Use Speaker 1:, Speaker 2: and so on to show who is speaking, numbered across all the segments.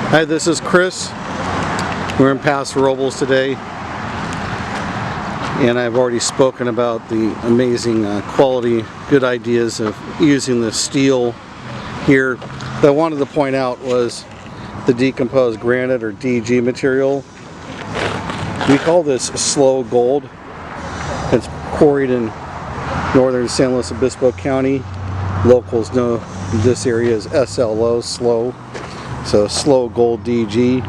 Speaker 1: Hi, this is Chris. We're in Paso Robles today, and I've already spoken about the amazing quality, good ideas of using the steel here. What I wanted to point out was the decomposed granite, or DG material. We call this SLO Gold. It's quarried in northern San Luis Obispo County. Locals know this area as SLO, SLO. So SLO Gold DG.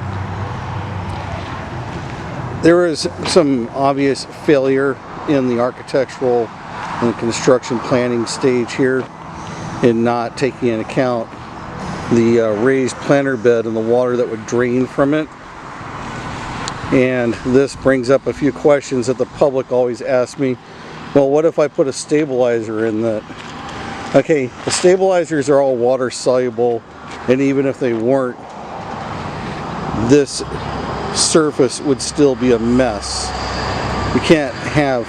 Speaker 1: There was some obvious failure in the architectural and construction planning stage here in not taking into account the raised planter bed and the water that would drain from it. And this brings up a few questions that the public always ask me. Well, what if I put a stabilizer in that? Okay, the stabilizers are all water soluble, and even if they weren't, this surface would still be a mess. You can't have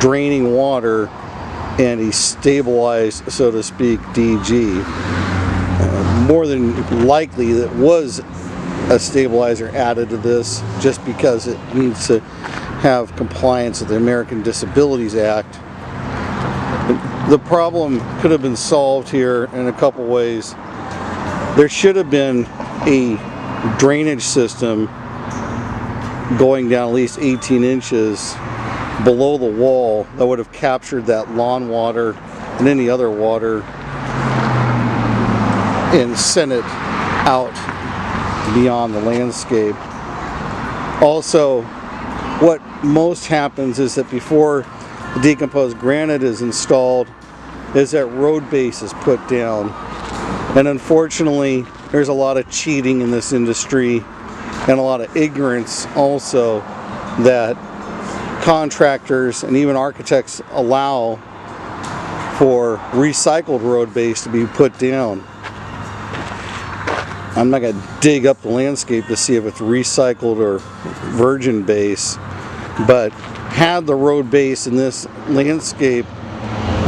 Speaker 1: draining water and a stabilized, so to speak, DG. More than likely that was a stabilizer added to this just because it needs to have compliance with the American Disabilities Act. The problem could have been solved here in a couple ways. There should have been a drainage system going down at least 18 inches below the wall that would have captured that lawn water and any other water and sent it out beyond the landscape. Also, what most happens is that before the decomposed granite is installed, is that road base is put down. And unfortunately, there's a lot of cheating in this industry and a lot of ignorance also that contractors and even architects allow for recycled road base to be put down. I'm not going to dig up the landscape to see if it's recycled or virgin base, but had the road base in this landscape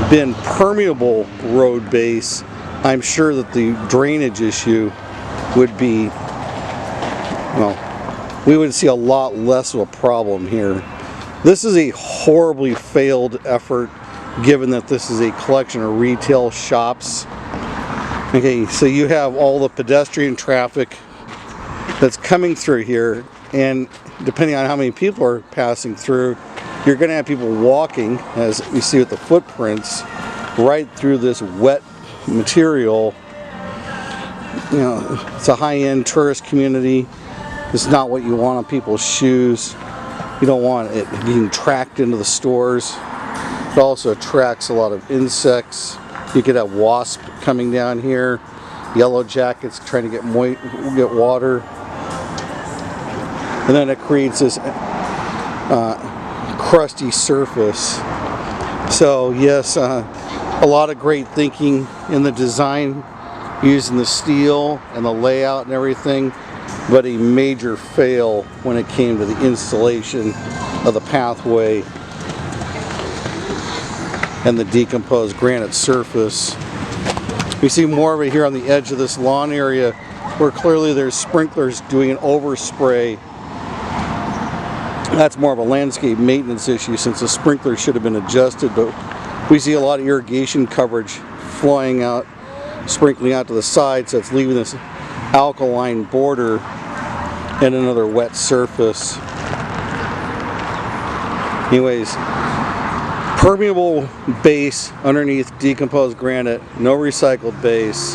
Speaker 1: been permeable road base, I'm sure that the drainage issue would be, well, we would see a lot less of a problem here. This is a horribly failed effort, given that this is a collection of retail shops. Okay, so you have all the pedestrian traffic that's coming through here, and depending on how many people are passing through, you're going to have people walking, as you see with the footprints, right through this wet material. You know, it's a high-end tourist community. It's not what you want on people's shoes. You don't want it being tracked into the stores. It also attracts a lot of insects. You could have wasps coming down here, yellow jackets trying to get water, and then it creates this crusty surface. So yes, a lot of great thinking in the design, using the steel and the layout and everything, but a major fail when it came to the installation of the pathway and the decomposed granite surface. We see more of it here on the edge of this lawn area, where clearly there's sprinklers doing an overspray. That's more of a landscape maintenance issue, since the sprinkler should have been adjusted, but we see a lot of irrigation coverage flowing out, sprinkling out to the side, so it's leaving this alkaline border and another wet surface. Anyways, permeable base underneath decomposed granite, no recycled base,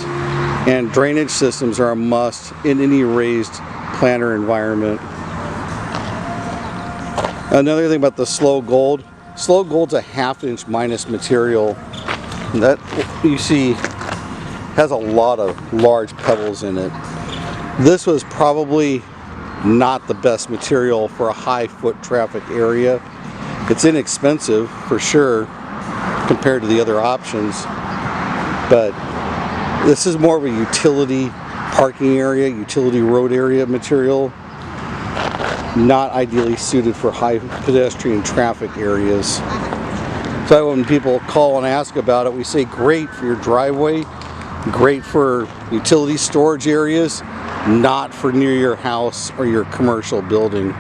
Speaker 1: and drainage systems are a must in any raised planter environment. Another thing about the SLO Gold, SLO Gold's a 1/2 inch minus material. That, you see, has a lot of large pebbles in it. This was probably not the best material for a high foot traffic area. It's inexpensive for sure compared to the other options, but this is more of a utility parking area, utility road area material, not ideally suited for high pedestrian traffic areas. So when people call and ask about it, we say great for your driveway, great for utility storage areas, not for near your house or your commercial building.